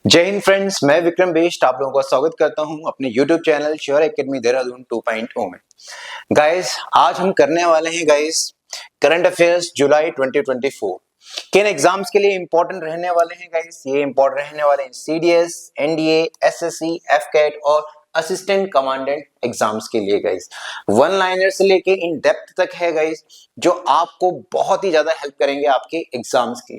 जय हिंद फ्रेंड्स, मैं विक्रम बेस्ट आप लोगों का स्वागत करता हूं अपने YouTube channel sure academy Dehradun 2.0 में। गाइस, आज हम करने वाले हैं करंट अफेयर्स जुलाई 2024 किन एग्जाम्स के लिए इंपॉर्टेंट रहने वाले हैं। गाइस, ये इंपॉर्टेंट रहने वाले हैं सीडीएस, एनडीए, एसएससी, एफकेट और असिस्टेंट कमांडेंट एग्जाम्स के लिए। गाइस, वन लाइनर से लेके इन डेप्थ तक है गाइस, जो आपको बहुत ही ज्यादा हेल्प करेंगे आपके एग्जाम्स के।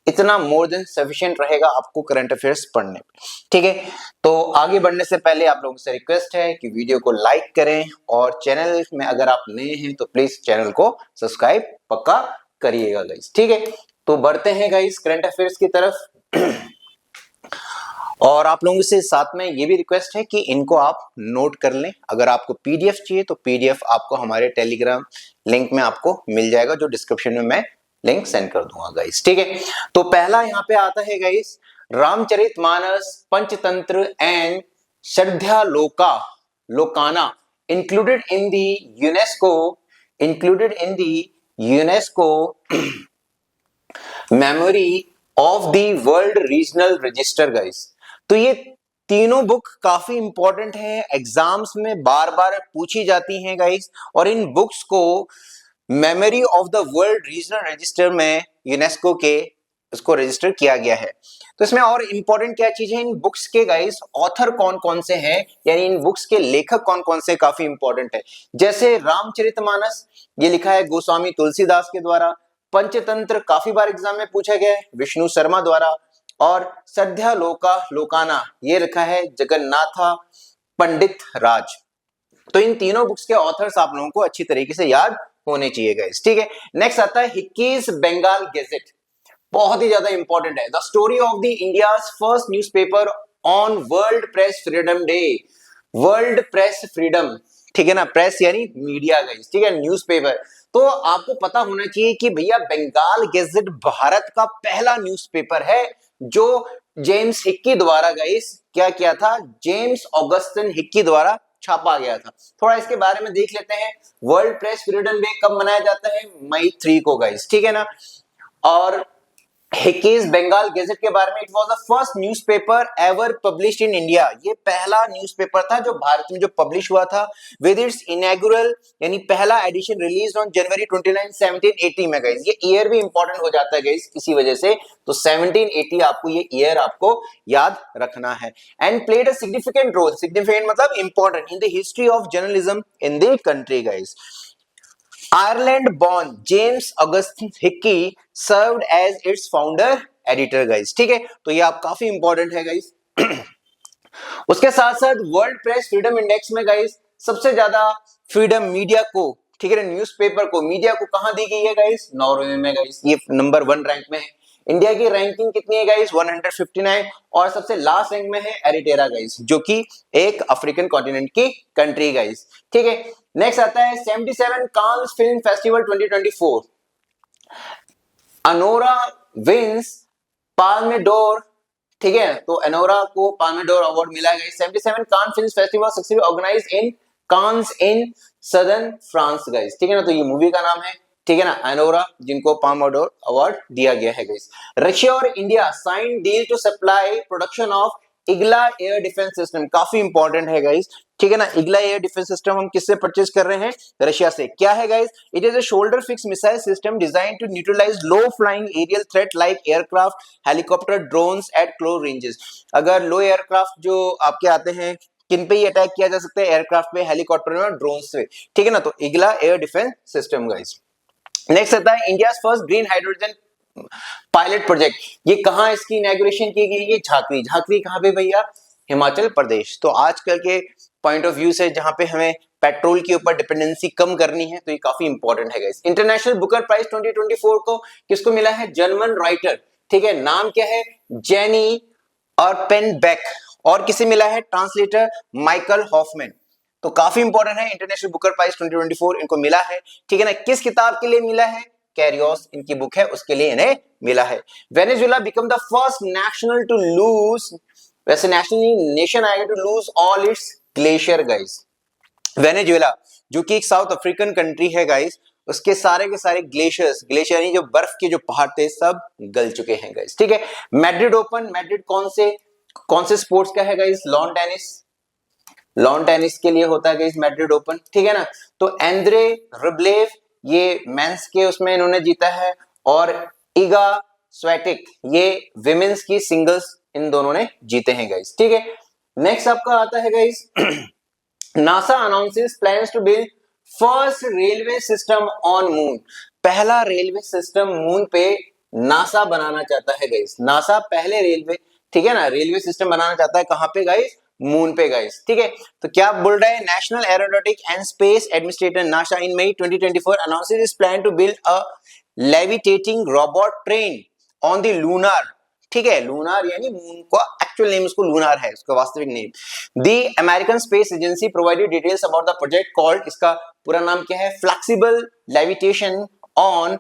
इतना मोर देन सफिशिएंट रहेगा आपको करंट अफेयर्स पढ़ने में। ठीक है, तो आगे बढ़ने से पहले आप लोगों से रिक्वेस्ट है कि वीडियो को लाइक करें और चैनल में अगर आप नए हैं तो प्लीज चैनल को सब्सक्राइब पक्का करिएगा गाइस। ठीक है, तो बढ़ते हैं गाइस करंट अफेयर्स की तरफ। और आप लोगों से साथ में ये भी रिक्वेस्ट है कि इनको आप नोट कर लें। अगर आपको पीडीएफ चाहिए तो पीडीएफ आपको हमारे टेलीग्राम लिंक में आपको मिल जाएगा, जो डिस्क्रिप्शन में मैं लिंक सेंड कर दूंगा गाइस। ठीक है, तो पहला यहाँ पे आता है guys, Ramcharitmanas, Panchatantra and Sahrdaya Lochana included in the UNESCO memory of the world regional register. Guys, तो ये तीनों बुक काफी इंपॉर्टेंट है, एग्जाम्स में बार बार पूछी जाती हैं गाइस, और इन बुक्स को memory of the world regional register में यूनेस्को के इसको रजिस्टर किया गया है। तो इसमें और इंपॉर्टेंट क्या चीज है, इन बुक्स के गाइस ऑथर कौन कौन से हैं, यानी इन बुक्स के लेखक कौन कौन से, काफी इंपॉर्टेंट है। जैसे रामचरितमानस, ये लिखा है गोस्वामी तुलसीदास के द्वारा। पंचतंत्र काफी बार एग्जाम में पूछा गया है, विष्णु शर्मा द्वारा। और श्रद्धा लोकाना ये लिखा है जगन्नाथा पंडित राज। तो इन तीनों बुक्स के ऑथर्स आप लोगों को अच्छी तरीके से याद होने चाहिए गाइस। ठीक है, नेक्स्ट आता है हिक्कीज बंगाल गैजेट, बहुत ही ज्यादा इंपॉर्टेंट है। The story of the India's first newspaper on world press freedom day. World press freedom, ठीक है ना, प्रेस यानी मीडिया गाइस, ठीक है, न्यूज़पेपर। तो आपको पता होना चाहिए कि भैया बंगाल गैजेट भारत का पहला न्यूज़पेपर है जो जेम्स हिक्की द्वारा गाइस क्या किया था, जेम्स ऑगस्टिन हिक्की द्वारा छापा गया था। थोड़ा इसके बारे में देख लेते हैं। वर्ल्ड प्रेस फ्रीडम डे कब मनाया जाता है? मई 3 को गाइस, ठीक है ना। और हिकीज बंगाल गैजेट के बारे में, it was the first newspaper ever published in India. ये पहला न्यूज़पेपर था जो भारत में जो पब्लिश हुआ था, विद इट्स इनॉग्रेल यानी पहला एडिशन रिलीज ऑन जनवरी 29 1780 में गाइस। ये ईयर भी इंपॉर्टेंट हो जाता है गाइस इसी वजह से, तो 1780 आपको ये ईयर आपको याद रखना है। And played a significant role, significant मतलब important, in the history of journalism in the country guys. Ireland born James Augustine Hicky served as its founder editor guys. ठीक है, तो ये आप काफी इंपॉर्टेंट है गाइस। उसके साथ साथ वर्ल्ड प्रेस फ्रीडम इंडेक्स में गाइस सबसे ज्यादा फ्रीडम मीडिया को, ठीक है, न्यूज़पेपर को, मीडिया को कहां दी गई है गाइस? नॉर्वे में गाइस, ये नंबर 1 रैंक में है। इंडिया की रैंकिंग कितनी है गाइस? 159, और सबसे लास्ट रैंक में है एरिटेरा गाइस, जो कि एक अफ्रीकन कॉन्टिनेंट की कंट्री गाइस। ठीक है, नेक्स्ट आता है 77 Cannes film festival 2024। Anora wins Palme d'Or, ठीक है, तो अनोरा को पाल्मे डोर अवार्ड मिला है। 77 Cannes film festival successfully organised in Cannes in southern France guys, ठीक है ना, तो ये मूवी का नाम है, ठीक है ना, अनोरा, जिनको पाल्मे डोर अवार्ड दिया गया है गाइस। रशिया और India sign deal to supply production of Igla air defence system, काफी इंपॉर्टेंट है गाइस, ठीक है ना। इग्ला एयर डिफेंस सिस्टम हम किससे परचेज कर रहे हैं? रशिया से। क्या है guys? It is a shoulder fix missile system design to neutralise low flying aerial threat like aircraft, helicopter, drones at close ranges. अगर लो एयरक्राफ्ट जो आपके आते हैं, किन पे ही अटैक किया जा सकता है? एयरक्राफ्ट पे, हेलीकॉप्टर में, ड्रोन से, ठीक है ना, तो Igla air defence system guys. Next आता है India first green hydrogen pilot project. ये कहां इसकी इनॉग्रेशन की गई है? झाकरी। झाकरी कहां पे भैया? हिमाचल प्रदेश। तो आजकल के पॉइंट ऑफ व्यू से जहां पे हमें पेट्रोल के ऊपर डिपेंडेंसी कम करनी है, तो ये काफी इंपॉर्टेंट है गाइस। इंटरनेशनल बुकर प्राइज 2024 को किसको मिला है? जर्मन राइटर, ठीक है, नाम क्या है? जेनी और पेनबेक। और किसे मिला है? Translator Michael Hofmann. तो काफी इंपॉर्टेंट है, इंटरनेशनल बुकर प्राइज 2024 इनको मिला है, ठीक है ना। किस किताब के लिए मिला है? कैरियोस इनकी बुक है, उसके लिए इन्हें मिला है। Venezuela become the first national to lose, वैसे नेशनल नेशन आएगा to lose all its glacier guys. Venezuela जो कि एक साउथ अफ्रीकन कंट्री है गाइस, उसके सारे के सारे ग्लेशियर्स, ग्लेशियर यानी जो बर्फ के जो पहाड़ थे, सब गल चुके हैं गाइस, ठीक है। मैड्रिड ओपन, मैड्रिड कौन से स्पोर्ट्स का है guys? Lawn tennis. Lawn tennis के लिए होता है गाइस मैड्रिड ओपन, ठीक है ना। तो एंड्रे रुब्लेव ये मेंस के उसमें इन्होंने जीता है, और इगा स्वेटिक ये विमेंस की सिंगल्स इन दोनों ने जीते हैं गाइस, ठीक है। नेक्स्ट आपका आता है guys NASA announces plans to build first railway system on moon. पहला रेलवे सिस्टम मून पे नासा बनाना चाहता है गाइस। नासा पहले रेलवे, ठीक है ना, रेलवे सिस्टम बनाना चाहता है कहां पे गाइस? मून पे गाइस, ठीक है। तो क्या बोल रहा है? National aeronautic and space administrator NASA in May 2024 announces its plan to build a levitating robot train on the lunar, ठीक है। लूनार यानी मून का एक्चुअल नेम उसको लूनार है, उसका वास्तविक name. The American space agency provided details about the project called, इसका पूरा नाम क्या है? फ्लेक्सिबल लेविटेशन ऑन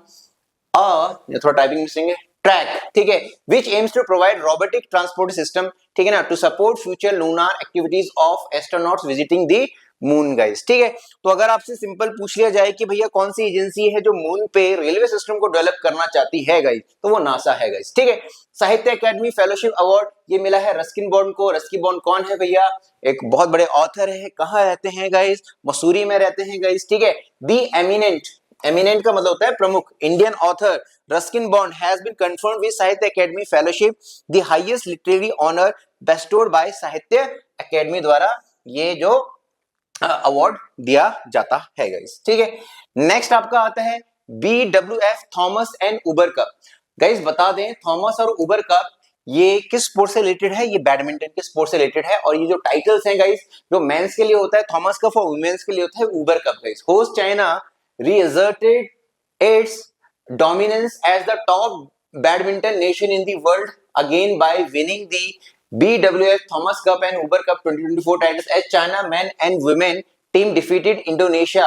थोड़ा टाइपिंग मिसिंग है, ट्रैक, ठीक है, which aims to provide robotic transport system, ठीक है ना, to support future lunar activities of astronauts visiting the moon guys, ठीक है। तो अगर आपसे सिंपल पूछ लिया जाए कि भैया कौन सी एजेंसी है जो मून पे रेलवे सिस्टम को डेवलप करना चाहती है गाइस, तो वो नासा है गाइस, ठीक है। साहित्य अकादमी फेलोशिप अवार्ड ये मिला है रस्किन बॉन्ड को। रस्किन बॉन्ड कौन है भैया? एक बहुत बड़े ऑथर है। कहाँ रहते हैं गाइस? मसूरी में रहते हैं गाइस, ठीक है। दी एमिनेंट, एमिनेंट का मतलब होता है प्रमुख, Indian author Ruskin Bond has been confirmed with Sahitya Akademi fellowship, the highest literary honour bestowed by Sahitya Akademi द्वारा ये जो अवार्ड दिया जाता है गाइस, ठीक है। नेक्स्ट आपका आता है BWF Thomas and Uber cup. Guys बता दें थॉमस और उबर कप ये किस स्पोर्ट से रिलेटेड है? ये बैडमिंटन के स्पोर्ट से रिलेटेड है। और ये जो टाइटल्स हैं गाइस, जो मेंस के लिए होता है थॉमस कप और वुमेन्स के लिए होता है Uber cup guys. Host China reasserted its dominance as the top badminton nation in the world again by winning the BWF Thomas Cup and Uber Cup 2024 titles as China men and women team defeated Indonesia।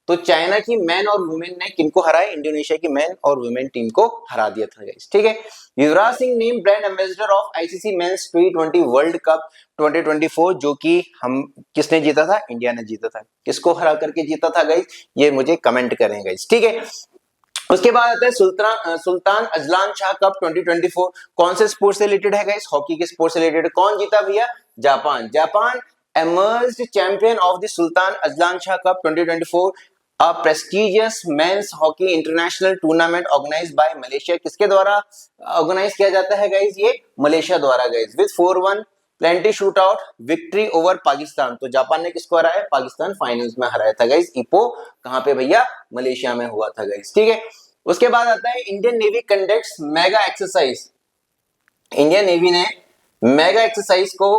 तो China की man और women ने किनको हराया? Indonesia की man और women team को हरा दिया था गाइस, ठीक है। Yuvraj Singh named brand ambassador of ICC men's T20 world cup 2024, जो कि हम किसने जीता था? इंडिया ने जीता था। किसको हरा करके जीता था गाइस? ये मुझे कमेंट करें गाइस, ठीक है। उसके बाद आता है सुल्तान अजलान शाह कप 2024। कौन से स्पोर्ट से रिलेटेड है गाइस? हॉकी के स्पोर्ट से रिलेटेड। कौन जीता भैया? Japan. Japan emerged champion of the Sultan Azlan Shah Cup 2024, a prestigious men's hockey international tournament organized by Malaysia। किसके द्वारा ऑर्गेनाइज किया जाता है गाइस? ये मलेशिया द्वारा guys. With 4-1 plenty shoot out victory over Pakistan. तो जापान ने किसको हराया? पाकिस्तान फाइनल्स में हराया था गाइस। इपो कहां पे भैया? मलेशिया में हुआ था गाइस, ठीक है। उसके बाद आता है Indian navy conducts mega exercise. Indian navy ने मेगा एक्सरसाइज को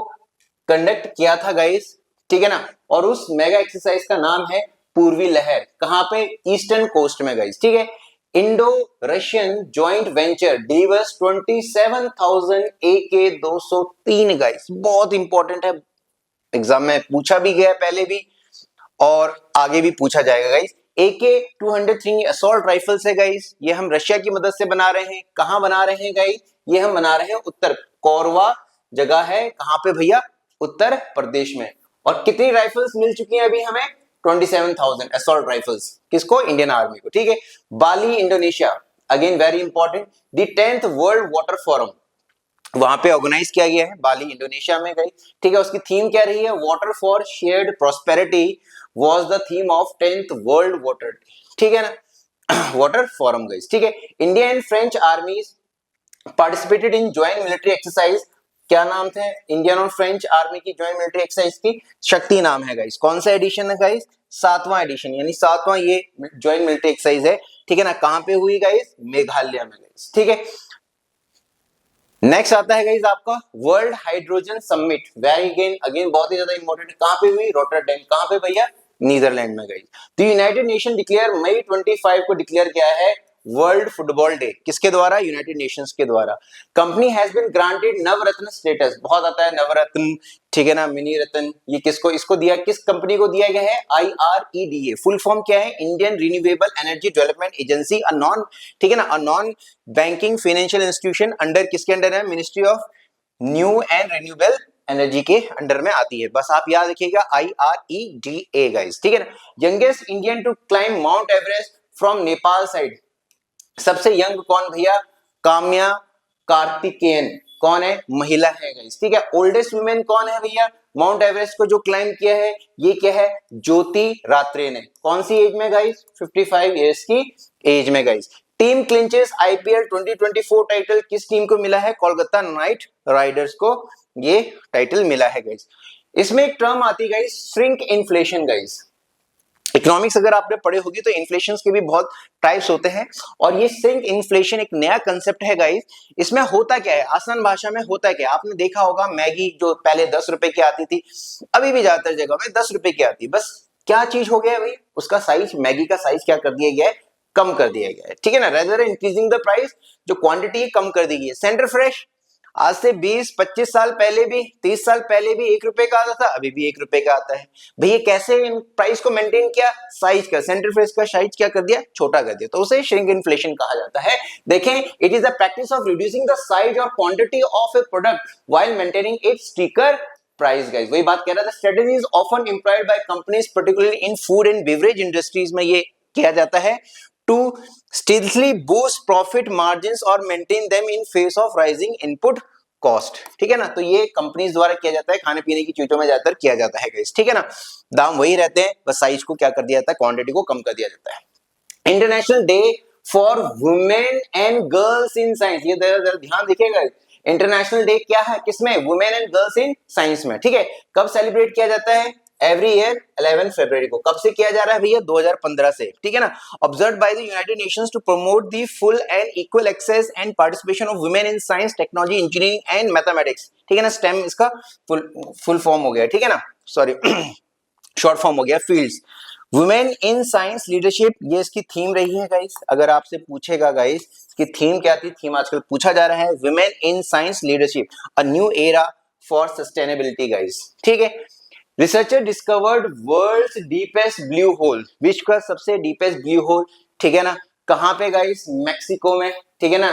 कंडक्ट किया था गाइस, ठीक है ना। और उस मेगा एक्सरसाइज का नाम है पूर्वी लहर। कहां पे? ईस्टर्न कोस्ट में गाइस, ठीक है। Indo Russian joint venture delivers 27,000 AK-203 guys. बहुत इंपॉर्टेंट है, एग्जाम में पूछा भी गया पहले भी और आगे भी पूछा जाएगा गाइस। AK-203 असॉल्ट राइफल्स है गाइस। ये हम रशिया की मदद से बना रहे हैं। कहां बना रहे हैं गाइस? ये हम बना रहे हैं उत्तर कोरवा जगह है, कहां पे भैया? उत्तर प्रदेश में। और कितनी राइफल्स मिल चुकी हैं अभी हमें? 27,000 असॉल्ट राइफल्स। किसको? इंडियन आर्मी को, ठीक है। Bali Indonesia, again very important, the 10th world water forum वहां पे ऑर्गेनाइज किया गया है, बाली इंडोनेशिया में गई, ठीक है। उसकी थीम क्या रही है? Water for shared prosperity was the theme of 10th world water, ठीक है ना, वाटर फोरम गई, ठीक है। India and French आर्मीज participated in joint military exercise. क्या नाम थे इंडियन और फ्रेंच आर्मी की ज्वाइंट मिलिट्री एक्सरसाइज की? शक्ति नाम है गाइस। कौन सा एडिशन है गाइस? 7वां एडिशन, यानी 7वां ये ज्वाइंट मिलिट्री एक्सरसाइज है, ठीक है ना। कहां पे हुई गाइस? मेघालय में गाइस, ठीक है। नेक्स्ट आता है गाइस आपका world hydrogen summit. Very again बहुत ही ज्यादा इंपॉर्टेंट। कहां पे हुई? रोटरडैम। कहां पे भैया? नीदरलैंड में गाइस। तो यूनाइटेड नेशन डिक्लेयर मई 25 को डिक्लेयर किया है वर्ल्ड फुटबॉल डे। किसके द्वारा? यूनाइटेड नेशंस के द्वारा। Company has been granted Navratna status. बहुत आता है नवरत्न, ठीक है ना, मिनी रत्न। ये किसको इसको दिया? किस कंपनी को दिया गया है? IREDA। फुल फॉर्म क्या है? Indian renewable energy development agency, a non, ठीक है ना, a non banking financial institution. Under किसके अंडर है? Ministry of new and renewable energy के अंडर में आती है। बस आप याद रखिएगा IREDA गाइस, ठीक है ना। Youngest Indian to climb Mount Everest from Nepal side. सबसे यंग कौन भैया? काम्या कार्तिकेयन कौन है? महिला है गाइस, ठीक है। ओल्डेस्ट वुमेन कौन है भैया? माउंट एवरेस्ट को जो क्लाइम किया है ये क्या है? ज्योति रात्रे ने। कौन सी एज में गाइस? 55 इयर्स की एज में गाइस। टीम क्लिंचेस आईपीएल 2024 टाइटल किस टीम को मिला है? कोलकाता नाइट राइडर्स को ये टाइटल मिला है गाइस। इसमें एक टर्म आती है guys, shrink inflation guys. Economics अगर आपने पढ़े होगी तो इन्फ्लेशन के भी बहुत टाइप्स होते हैं और ये श्रिंक इन्फ्लेशन एक नया कंसेप्ट है गाइस। इसमें होता क्या है? आसान भाषा में होता क्या है? आपने देखा होगा मैगी जो पहले 10 रुपए की आती थी, अभी भी ज्यादातर जगह में 10 रुपए की आती है। बस क्या चीज हो गया है भाई? उसका साइज, मैगी का साइज क्या कर दिया गया है? कम कर दिया गया है, ठीक है ना। रेदर इंक्रीजिंग द प्राइस, जो क्वांटिटी है कम कर दी गई है। सेंटर फ्रेश आज से 20-25 साल पहले भी, 30 साल पहले भी 1 रुपए का आता था, अभी भी 1 रुपए का आता है। भैया कैसे प्राइस को मेंटेन किया? साइज का, सेंटर फ्रेश का साइज क्या कर दिया? छोटा कर दिया, तो उसे श्रिंक इन्फ्लेशन कहा जाता है। देखें, it is the practice of reducing the size और quantity of a product while maintaining its sticker price guys. वही बात कह रहा था, strategies often employed by companies particularly in food and beverage industries में ये किया जाता है to steadily boost profit margins or maintain them in face of rising input cost, ठीक है ना। तो ये कंपनीज द्वारा किया जाता है, खाने पीने की चीजों में ज्यादातर किया जाता है गाइस, ठीक है ना। दाम वही रहते हैं, बस साइज को क्या कर दिया जाता है? क्वांटिटी को कम कर दिया जाता है। International day for women and girls in science, ये जरा ध्यान देखिएगा। इंटरनेशनल डे क्या है? किसमें? Women and girls in science में, ठीक है। कब सेलिब्रेट किया जाता है? एवरी ईयर 11 फरवरी को। कब से किया जा रहा है भैया? 2015 से, ठीक है ना। Observed by the United Nations to promote the full and equal access and participation of women in science, technology, engineering and mathematics, ठीक है ना। स्टेम इसका फुल फॉर्म हो गया, ठीक है ना, सॉरी शॉर्ट फॉर्म हो गया, fields. Women in science leadership, ये इसकी थीम रही है गाइस। अगर आपसे पूछेगा गाइस इसकी थीम क्या थी, थीम आजकल पूछा जा रहा है, women in science leadership, a new era for sustainability guys, ठीक है। Researcher discovered world's deepest blue hole, विश्व का सबसे डीपेस्ट ब्लू होल, ठीक है ना। कहां पे गाइस? मैक्सिको में, ठीक है ना,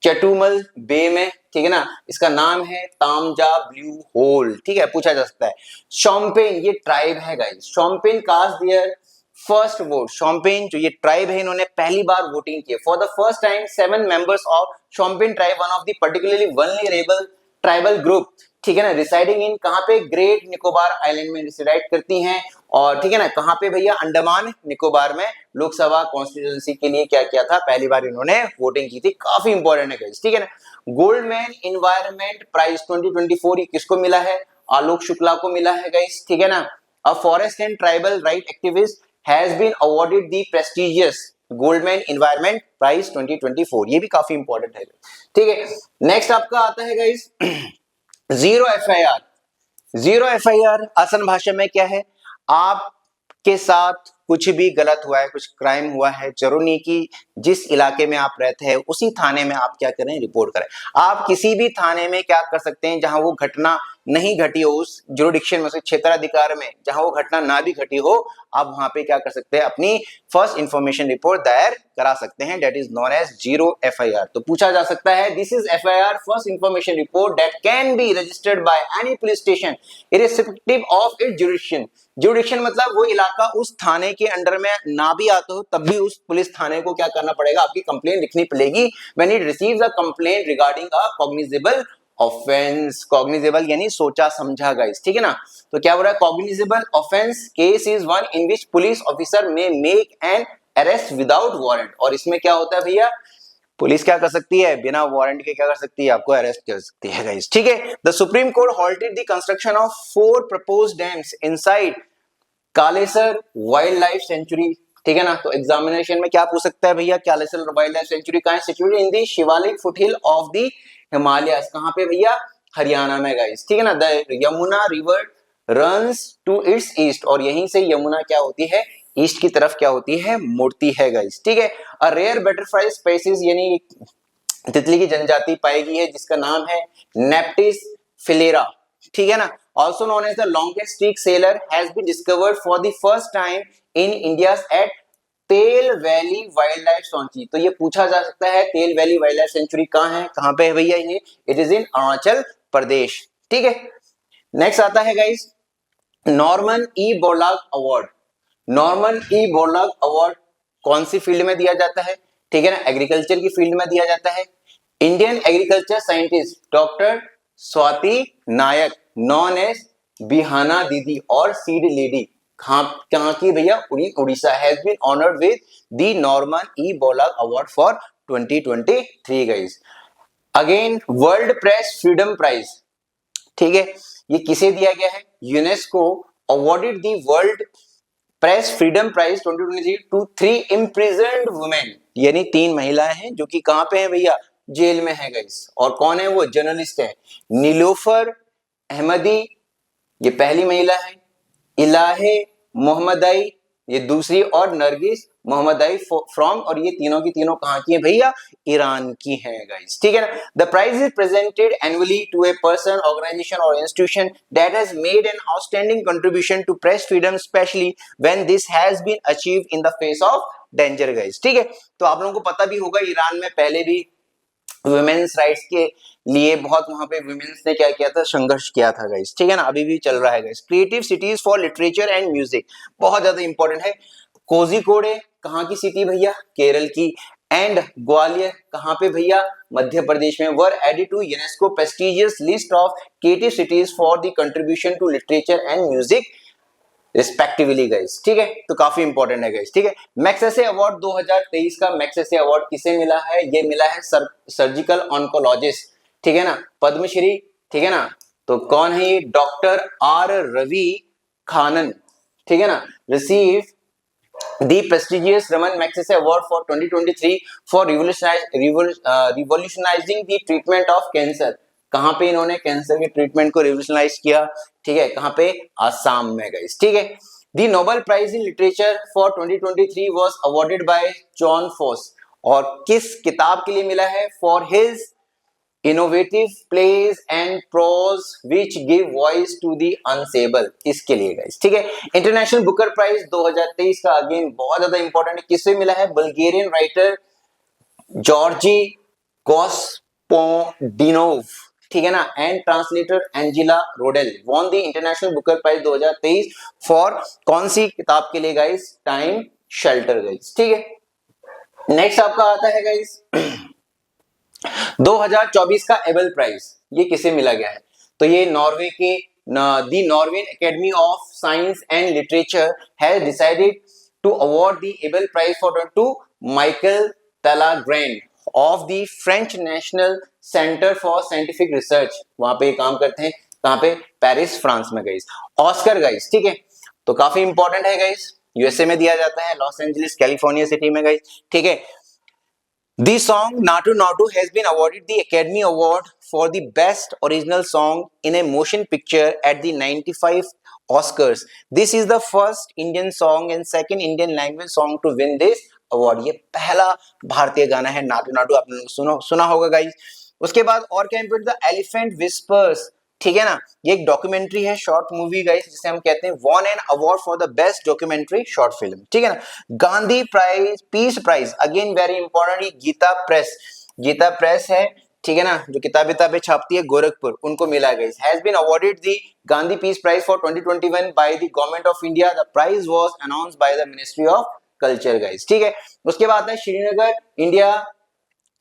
चटुमल बे में, ठीक है ना। इसका नाम है तामजा ब्लू होल, ठीक है, पूछा जा सकता है। शॉम्पेन, ये ट्राइब है guys. Shompen cast their first vote. Shompen जो ये ट्राइब है, इन्होंने पहली बार वोटिंग की। For the first time 7 members of Shompen tribe, one of the particularly vulnerable tribal group, ठीक है ना, रिसाइडिंग इन, कहां पे? ग्रेट निकोबार आइलैंड में रिसाइड करती हैं। और ठीक है ना, कहां पे भैया? अंडमान निकोबार में। लोकसभा कॉन्स्टिट्यूंसी के लिए क्या किया था? पहली बार इन्होंने वोटिंग की थी। काफी इंपॉर्टेंट है गाइस, ठीक है ना। गोल्डमैन एनवायरनमेंट प्राइज 2024 ये किसको मिला है? आलोक शुक्ला को मिला है गाइस, ठीक है ना। A forest and tribal right activist has been awarded the prestigious Goldman environment prize 2024, ये भी काफी इंपॉर्टेंट है, ठीक है। नेक्स्ट आपका आता है guys zero FIR. Zero FIR आसान भाषा में क्या है? आपके साथ कुछ भी गलत हुआ है, कुछ क्राइम हुआ है, जरूरी नहीं कि जिस इलाके में आप रहते हैं उसी थाने में आप क्या करें? रिपोर्ट करें। आप किसी भी थाने में क्या कर सकते हैं जहां वो घटना नहीं घटी हो, उस जुरिडिक्शन में, उस क्षेत्राधिकार में जहां वो घटना ना भी घटी हो, आप वहां पे क्या कर सकते हैं? अपनी फर्स्ट इंफॉर्मेशन रिपोर्ट दायर करा सकते हैं, that is known as zero FIR. तो पूछा जा सकता है, this is FIR, first information report that can be registered by any police station irrespective of its jurisdiction. Jurisdiction मतलब वो इलाका उस थाने के अंडर में ना भी आता हो, तब भी उस पुलिस थाने को क्या करना पड़ेगा? आपकी कंप्लेंट लिखनी पड़ेगी। When it receives a complaint regarding a cognizable offence. Cognizable यानी सोचा समझा गाइस, ठीक है ना। तो क्या हो रहा है? Cognizable offence case is one in which police officer may make an arrest without warrant. और इसमें क्या होता है भैया? पुलिस क्या कर सकती है? बिना वारंट के क्या कर सकती है? आपको अरेस्ट कर सकती है गाइस, ठीक है। The supreme court halted the construction of 4 proposed dams inside Kalesar wild life sanctuary, ठीक है ना। तो एग्जामिनेशन में क्या पूछ सकता है भैया? कालेसर वाइल्ड लाइफ सेंचुरी कहां है? Situated in the Shivalik foothill of the Himalayas. कहां पे भैया? हरियाणा में गाइस, ठीक है ना। The Yamuna river runs to its east, और यहीं से यमुना क्या होती है? ईस्ट की तरफ क्या होती है? मुड़ती है गाइस, ठीक है। अ रेयर बटरफ्लाई स्पीशीज यानी तितली की जनजाति पाई गई है जिसका नाम है नेप्टिस फिलेरा, ठीक है ना। Also known as the longest streak sailor has been discovered for the first time in India's at तेल वैली वाइल्ड लाइफ सेंचुरी। तो ये पूछा जा सकता है तेल वैली वाइल्ड लाइफ सेंचुरी कहां है? कहां पे है भैया ये? It is in Arunachal Pradesh, ठीक है। नेक्स्ट आता है guys Norman E Borlaug award. Norman E Borlaug award कौन सी फील्ड में दिया जाता है? ठीक है ना, एग्रीकल्चर की फील्ड में दिया जाता है। Indian agriculture scientist doctor Swati Nayak known as Bihana Didi और सीड लेडी, कहाँ की भैया, Orissa, has been honoured with the Norman E Borlaug award for 2023 guys. Again world press freedom prize, ठीक है, ये किसे दिया गया है, UNESCO awarded the world press freedom prize 2023 to 3 imprisoned women, यानी 3 महिलाएं हैं जो कि कहां पे हैं भैया, जेल में है गाइस। और कौन है वो, जर्नलिस्ट है, नीलोफर अहमदी, ये पहली महिला है, इलाहे मोहम्मदाई ये दूसरी, और नरगिस मोहम्मदाई फ्रॉम, और ये तीनों की तीनों कहां की है भैया, ईरान की है गाइस, ठीक है ना। The prize is presented annually to a person, organisation और institution that has made an outstanding contribution to press freedom, specially when this has been achieved in the face of danger guys, ठीक है। तो आप लोगों को पता भी होगा ईरान में पहले भी वुमेन्स राइट्स के लिए बहुत वहां पे वुमेन्स ने क्या किया था, संघर्ष किया था गाइस, ठीक है ना, अभी भी चल रहा है guys. Creative cities for literature and music बहुत ज्यादा इंपॉर्टेंट है। कोझिकोडे कहाँ की सिटी भैया, केरल की, एंड ग्वालियर कहाँ पे भैया, मध्य प्रदेश में, were added to UNESCO prestigious list of creative cities for the contribution to literature and music respectively guys, ठीक है। तो काफी इंपॉर्टेंट है गाइस, ठीक है। मैक्सेसे अवार्ड 2023 का मैक्सेसे अवार्ड किसे मिला है, ये मिला है सर्जिकल ऑन्कोलॉजिस्ट, ठीक है ना, पद्मश्री, ठीक है ना। तो कौन है ये, डॉक्टर आर रवि खानन, ठीक है ना, receive the prestigious Raman Magsaysay Award for 2023 for revolutionizing the treatment of cancer। कहां पे इन्होंने कैंसर के ट्रीटमेंट को रिवोल्यूशनाइज किया, ठीक है, कहां पे, आसाम में गाइस, ठीक है। The Nobel Prize in Literature for 2023 was awarded by John Foss, और किस किताब के लिए मिला है, for his innovative plays and prose which give voice to the unsayable, इसके लिए गाइस, ठीक है। इंटरनेशनल बुकर प्राइज 2023 का अगेन बहुत ज्यादा इंपॉर्टेंट है, किससे मिला है, बल्गेरियन राइटर जॉर्जी गोस्पोडिनोव, ठीक है ना, and translator Angela Rodel won the International Booker Prize 2023 for कौन सी किताब के लिए गाइस, टाइम शेल्टर गाइस, ठीक है। नेक्स्ट आपका आता है गाइस 2024 का एबल प्राइज, ये किसे मिला गया है, तो ये नॉर्वे के the Norwegian academy of science and literature has decided to award the Abel prize for to Michael Talagrand of the French National Centre for Scientific Research, वहां पे काम करते हैं, कहां पे, पेरिस फ्रांस में गाइस। ऑस्कर गाइस, ठीक है, तो काफी इंपॉर्टेंट है गाइस, यूएसए में दिया जाता है, लॉस एंजलिस कैलिफोर्निया सिटी में गाइस, ठीक है। The song Natu Natu has been awarded the Academy Award for the Best Original Song in a Motion Picture at the 95 Oscars. This is the first Indian song and second Indian language song to win this award. ये पहला भारतीय गाना है नाटू नाटू, आपने सुना होगा guys. उसके बाद और क्या इंपॉर्टेंट, द एलिफेंट विस्पर्स, ठीक है ना, ये एक डॉक्यूमेंट्री है, शॉर्ट मूवी गाइस, जिसे हम कहते हैं won an award for the best documentary short film, ठीक है ना। Gandhi prize, peace prize, again very important, Gita press है, ठीक है ना, जो किताबें छापती है गोरखपुर, उनको मिला guys, has been awarded the Gandhi peace prize for 2021 by the government of India, the prize was announced by the ministry of culture guys, ठीक है। उसके बाद है Srinagar, India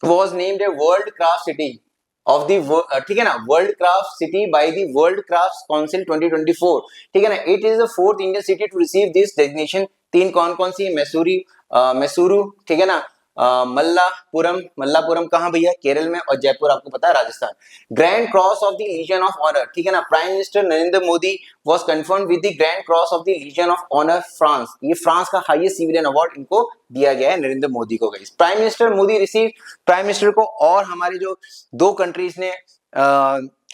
was named a world craft city of the ठीक है ना, world craft city by the world craft council 2024, ठीक है ना। It is the fourth Indian city to receive this designation. तीन कौन कौन सी है, मैसूरू, ठीक है ना, मल्लापुरम कहां भैया, केरल में, और जयपुर आपको पता है Rajasthan. Grand cross of the legion of honour, ठीक है ना, prime minister Narendra Modi was confirmed with the grand cross of the legion of honour France, ये फ्रांस का हाईएस्ट सिविलियन अवार्ड इनको दिया गया है नरेंद्र मोदी को guys. Prime minister Modi receive, prime minister को और हमारे जो दो कंट्रीज ने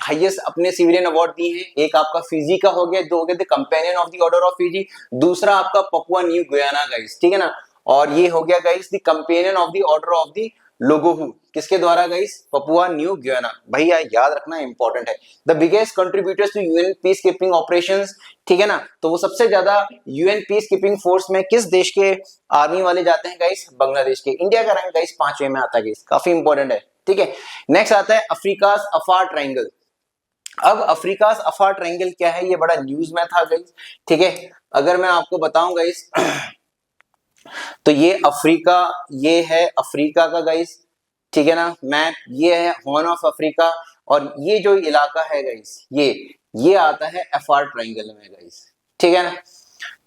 हाईएस्ट अपने सिविलियन अवार्ड दिए हैं, एक आपका फिजी का हो गया, दो हो गए the companion of the order of Fiji, दूसरा आपका पपुआ न्यू गुयाना गाइस, ठीक है ना, और ये हो गया guys the companion of the order of the लोगोहू, किसके द्वारा गाइस, पपुआ न्यू गुयाना, भैया याद रखना इंपॉर्टेंट है। The biggest contributors to UN peace keeping operations, ठीक है ना, तो वो सबसे ज्यादा यूएन पीस कीपिंग फोर्स में किस देश के आर्मी वाले जाते हैं गाइस, बांग्लादेश के। इंडिया का रैंक गाइस 5वें में आता है गाइस, काफी इंपॉर्टेंट है, ठीक है। नेक्स्ट आता है अफ्रीकास अफार ट्रायंगल। अब अफ्रीकास अफार ट्रायंगल क्या है, ये बड़ा न्यूज में था गाइस, ठीक है। अगर मैं आपको बताऊं गाइस तो ये है अफ्रीका का गाइस, ठीक है ना। मैप ये है हॉर्न ऑफ अफ्रीका, और ये जो इलाका है गाइस ये आता है एफआर ट्रायंगल में गाइस, ठीक है ना।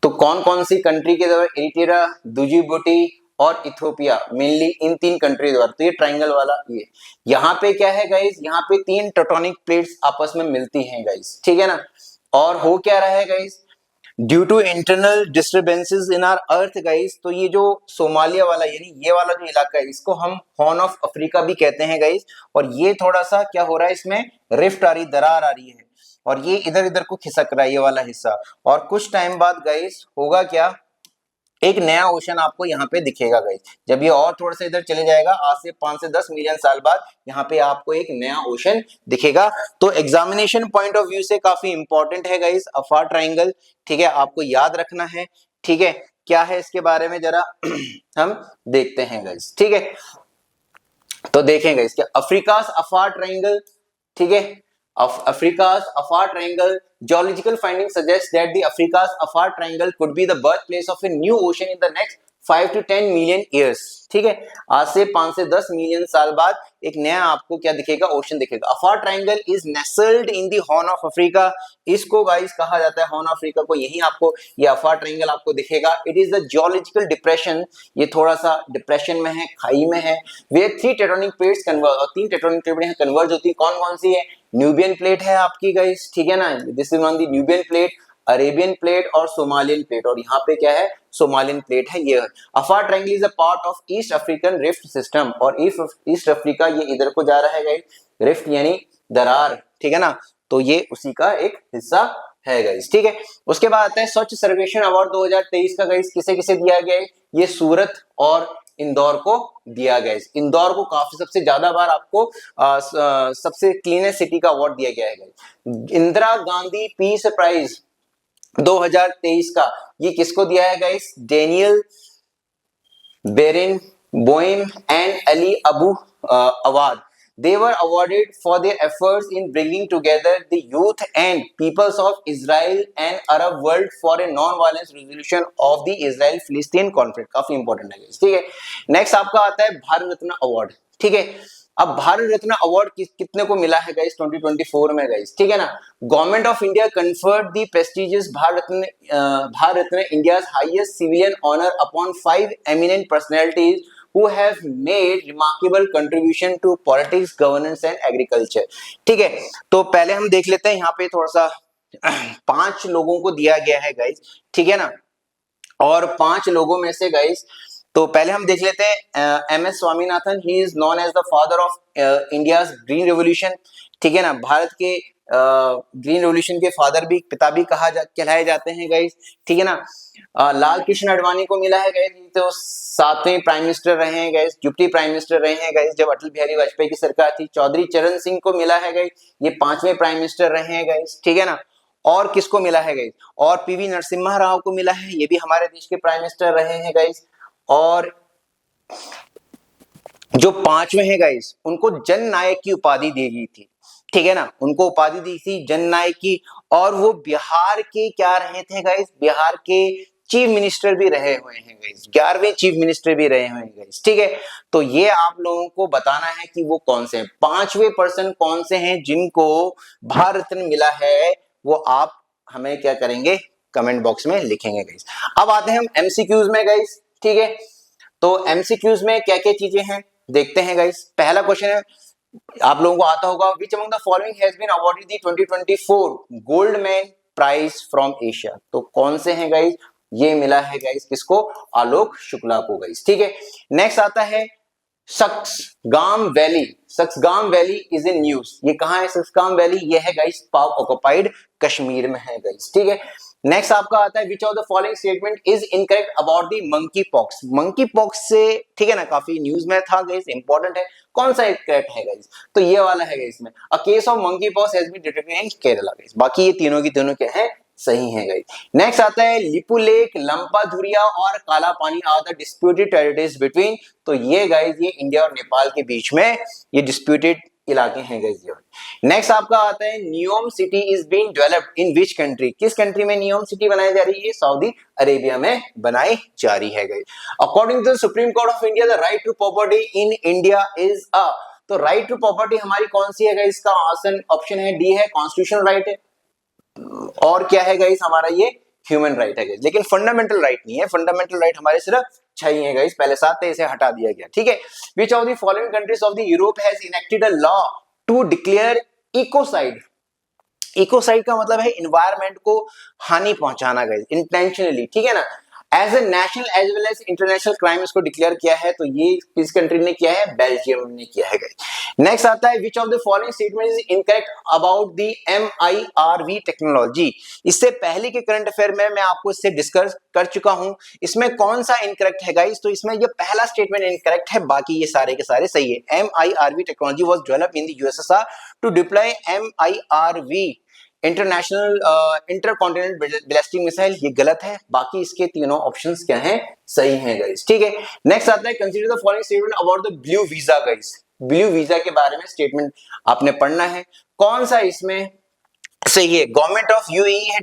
तो कौन कौन सी कंट्री के द्वारा, एरिट्रिया, दुजिबुटी और इथोपिया, मेनली इन तीन कंट्री द्वारा। तो ये ट्रायंगल वाला ये यहाँ पे क्या है गाइस, यहाँ पे तीन टेक्टोनिक प्लेट्स आपस में मिलती हैं गाइस, ठीक है ना। और हो क्या रहा है guys, due to internal disturbances in our earth guys, तो ये जो सोमालिया वाला यानी ये वाला जो इलाका है इसको हम हॉर्न ऑफ अफ्रीका भी कहते हैं गाइस। और ये थोड़ा सा क्या हो रहा है, इसमें रिफ्ट आ रही, दरार आ रही है, और ये इधर इधर को खिसक रहा है ये वाला हिस्सा। और कुछ टाइम बाद गाइस होगा क्या, एक नया ओशन आपको यहाँ पे दिखेगा गाइस। जब ये और थोड़ा सा इधर चले जाएगा, आज से 5 से 10 मिलियन साल बाद यहाँ पे आपको एक नया ओशन दिखेगा। तो एग्जामिनेशन पॉइंट ऑफ व्यू से काफी इंपॉर्टेंट है गाइस अफार ट्रायंगल, ठीक है, आपको याद रखना है, ठीक है। क्या है इसके बारे में जरा हम देखते हैं गाइस, ठीक है। तो देखें गाइस क्या अफ्रीकास अफार ट्रायंगल, ठीक है, Africa's Afar Triangle, geological findings suggest that the Africa's Afar Triangle could be the birthplace of a new ocean in the next 5 to 10 million years, ठीक है। आज से 5 से 10 मिलियन साल बाद एक नया आपको क्या दिखेगा, ओशन दिखेगा। Afar triangle is nestled in the Horn of Africa, इसको गाइस कहा जाता है हॉर्न ऑफ अफ्रीका को, यही आपको ये अफार ट्रायंगल आपको दिखेगा। It is the geological depression, ये थोड़ा सा डिप्रेशन में है, खाई में है, वेयर 3 टेक्टोनिक प्लेट्स कन्वर्ज, और 3 टेक्टोनिक प्लेट्स कन्वर्ज होती है। कौन कौन सी है, न्यूबियन प्लेट है आपकी गाइस, ठीक है ना, this is on the Nubian plate, Arabian plate और सोमालियन प्लेट, और यहाँ पे क्या है, सोमालियन प्लेट है ये। Afar triangle is a part of East African rift system, और ईस्ट अफ्रीका ये इधर को जा रहा है गाइस, रिफ्ट यानी दरार, ठीक है ना, तो ये उसी का एक हिस्सा है गाइस, ठीक है। उसके बाद आता है स्वच्छ सर्वेक्षण अवार्ड 2023 का गाइस, किसे किसे दिया गया है, ये सूरत और इंदौर को दिया गया है। इंदौर को काफी सबसे ज्यादा बार आपको सबसे क्लीनेस्ट सिटी का अवार्ड दिया गया है। इंदिरा गांधी पीस प्राइज 2023 का ये किसको दिया है guys, Daniel Barenboim and Ali Abu Awwad. They were awarded for their efforts in bringing together the youth and peoples of Israel and Arab world for a non-violence resolution of the Israel-Palestine conflict। काफी important है, ठीक है। Next आपका आता है Bharat Ratna award, ठीक है। अब भारत रत्न अवार्ड कितने को मिला है गाइस 2024 में गाइस, ठीक है ना। Government of India conferred the prestigious Bharat Ratna, India's highest civilian honour, upon 5 eminent personalities who have made remarkable contribution to politics, governance and agriculture, ठीक है। तो पहले हम देख लेते हैं यहाँ पे थोड़ा सा 5 लोगों को दिया गया है गाइस, ठीक है ना। और 5 लोगों में से गाइस, तो पहले हम देख लेते हैं MS Swaminathan, he is known as the father of India's green revolution, ठीक है ना। भारत के ग्रीन रेवोल्यूशन के फादर भी, पिता भी कहलाए जाते हैं गाइस, ठीक है ना। लाल कृष्ण आडवाणी को मिला है गाइस, तो 7वें प्राइम मिनिस्टर रहे हैं गाइस, डिप्टी प्राइम मिनिस्टर रहे हैं गाइस जब अटल बिहारी वाजपेयी की सरकार थी। चौधरी चरण सिंह को मिला है गाइस, ये 5वें प्राइम मिनिस्टर रहे हैं गाइस, ठीक है ना। और किसको मिला है गाइस, और पीवी नरसिम्हा राव को मिला है, ये भी हमारे देश के प्राइम मिनिस्टर रहे हैं गाइस। और जो 5वें हैं गाइस, उनको जन नायक की उपाधि दी गई थी, ठीक है ना, उनको उपाधि दी थी जन नायक की। और वो बिहार के क्या रहे थे गाइस, बिहार के चीफ मिनिस्टर भी रहे हुए हैं गाइस, 11वें चीफ मिनिस्टर भी रहे हुए हैं गाइस, ठीक है। तो ये आप लोगों को बताना है कि वो कौन से हैं, 5वें पर्सन कौन से हैं जिनको भारत रत्न मिला है, वो आप हमें क्या करेंगे, कमेंट बॉक्स में लिखेंगे गाइस। अब आते हैं हम एमसीक्यूज में गाइस, ठीक है। तो एमसीक्यूज में क्या क्या चीजें हैं देखते हैं गाइस। पहला क्वेश्चन है, आप लोगों को आता होगा, which among the following has been awarded the 2024 Goldman prize from Asia. तो कौन से हैं गाइस, ये मिला है गाइस किसको, आलोक शुक्ला को गाइस, ठीक है। नेक्स्ट आता है Shaksgam valley, Shaksgam valley is in news, ये कहां है सक्सगाम वैली, ये है गाइस पाक ऑक्युपाइड कश्मीर में है गाइस, ठीक है। नेक्स्ट आपका आता है, which of the following statement is incorrect about the monkey pox. Monkey pox से, ठीक है ना, काफी न्यूज में था गाइस, इंपॉर्टेंट है, कौन सा इनकरेक्ट है गाइस, तो ये वाला है गाइस में, a case of monkey pox has been detected in Kerala guys. बाकी ये तीनों की तीनों क्या है, सही है गाइस। नेक्स्ट आता है, लिपु लेक, लंपाधुरिया और Kalapani are the disputed territories between. तो ये गाइस, ये इंडिया और नेपाल के बीच में ये डिस्प्यूटेड इलाके हैं गाइस ये। नेक्स्ट आपका आता है NEOM city is being developed in which country, किस कंट्री में नियोम सिटी बनाई जा रही है? सऊदी अरेबिया में बनाई जा रही है guys. According to the supreme court of India the right to property in India is a, तो राइट टू प्रॉपर्टी हमारी कौन सी है गाइस? इसका ऑप्शन है डी है कॉन्स्टिट्यूशनल राइट है, और क्या है गाइस हमारा ये ह्यूमन राइट है गाइस, लेकिन फंडामेंटल राइट नहीं है। फंडामेंटल राइट हमारे सिर्फ 6 ही है गाइस, पहले 7 थे, इसे हटा दिया गया, ठीक है। Which of the following countries of the Europe has enacted a law to declare ecocide, ecocide का मतलब है एनवायरनमेंट को हानि पहुंचाना गाइस इंटेंशनली, ठीक है ना, as a national as well as international crime इसको डिक्लेयर किया है, तो ये किस कंट्री ने किया है? बेल्जियम ने किया है गाइस। नेक्स्ट आता है which of the following statement is incorrect about the MIRV technology, इससे पहले के करंट अफेयर में मैं आपको इससे डिस्कस कर चुका हूं, इसमें कौन सा इनकरेक्ट है गाइस? तो इसमें ये पहला स्टेटमेंट इनकरेक्ट है, बाकी ये सारे के सारे सही है। MIRV technology was developed in the USSR to deploy MIRV international intercontinental ballistic missile, ये गलत है, बाकी इसके तीनों ऑप्शंस क्या हैं? सही हैं गाइस, ठीक है। नेक्स्ट आता है consider the following statement about the blue visa guys, blue visa के बारे में स्टेटमेंट आपने पढ़ना है, कौन सा इसमें सही है? Government of UAE has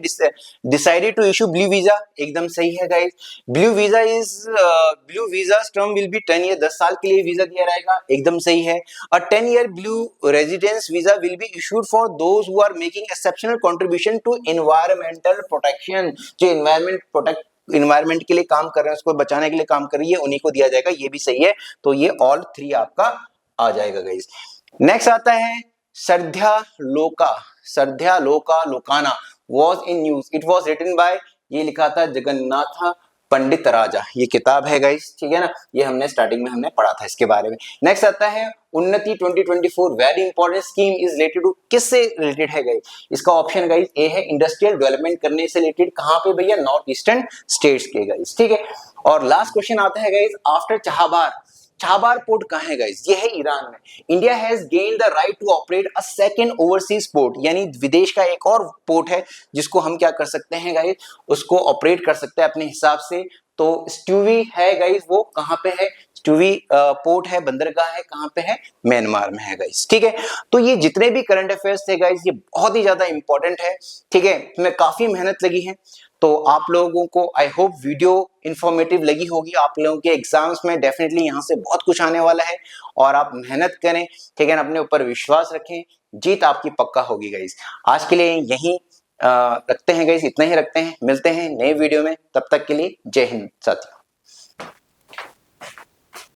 decided to issue blue visa, एकदम सही है guys. Blue visa is blue visa term will be 10 year, 10 साल के लिए वीजा दिया रहेगा, एकदम सही है। A 10 year blue residence visa will be issued for those who are making exceptional contribution to environmental protection, जो एनवायरमेंट के लिए काम कर रहे हैं, उसको बचाने के लिए काम कर रही है, उन्हीं को दिया जाएगा, ये भी सही है। तो ये ऑल 3 आपका आ जाएगा गाइस। नेक्स्ट आता है Sahrdaya Loka Lochana was in news, it was written by, ये लिखा था जगन्नाथ पंडित राजा, ये किताब है गाइस, ठीक है ना, ये हमने स्टार्टिंग में हमने पढ़ा था इसके बारे में। नेक्स्ट आता है Unnati 2024 very important scheme is related to, किससे रिलेटेड है गाइस? इसका ऑप्शन गाइस ए है इंडस्ट्रियल डेवलपमेंट करने से रिलेटेड, कहां पे भैया? नॉर्थ ईस्टर्न स्टेट्स के गाइस, ठीक है। और लास्ट क्वेश्चन आता है गाइस आफ्टर चाबार पोर्ट कहां है गाइस? ये है ईरान में। India has gained the right to operate a second overseas port, यानी विदेश का एक और पोर्ट है जिसको हम क्या कर सकते हैं गाइस? उसको ऑपरेट कर सकते हैं अपने हिसाब से। तो स्टूवी है गाइस, वो कहां पे है? स्टूवी पोर्ट है, बंदरगाह है, कहां पे है? म्यांमार में है गाइस, ठीक है। तो ये जितने भी करंट अफेयर्स थे गाइस, ये बहुत ही ज्यादा इंपॉर्टेंट है, ठीक है, इसमें काफी मेहनत लगी है। तो आप लोगों को आई होप वीडियो इंफॉर्मेटिव लगी होगी, आप लोगों के एग्जाम्स में डेफिनेटली यहाँ से बहुत कुछ आने वाला है, और आप मेहनत करें, ठीक है, अपने ऊपर विश्वास रखें, जीत आपकी पक्का होगी गाइस। आज के लिए यही रखते हैं गाइस, इतना ही रखते हैं, मिलते हैं नए वीडियो में, तब तक के लिए जय हिंद साथियों।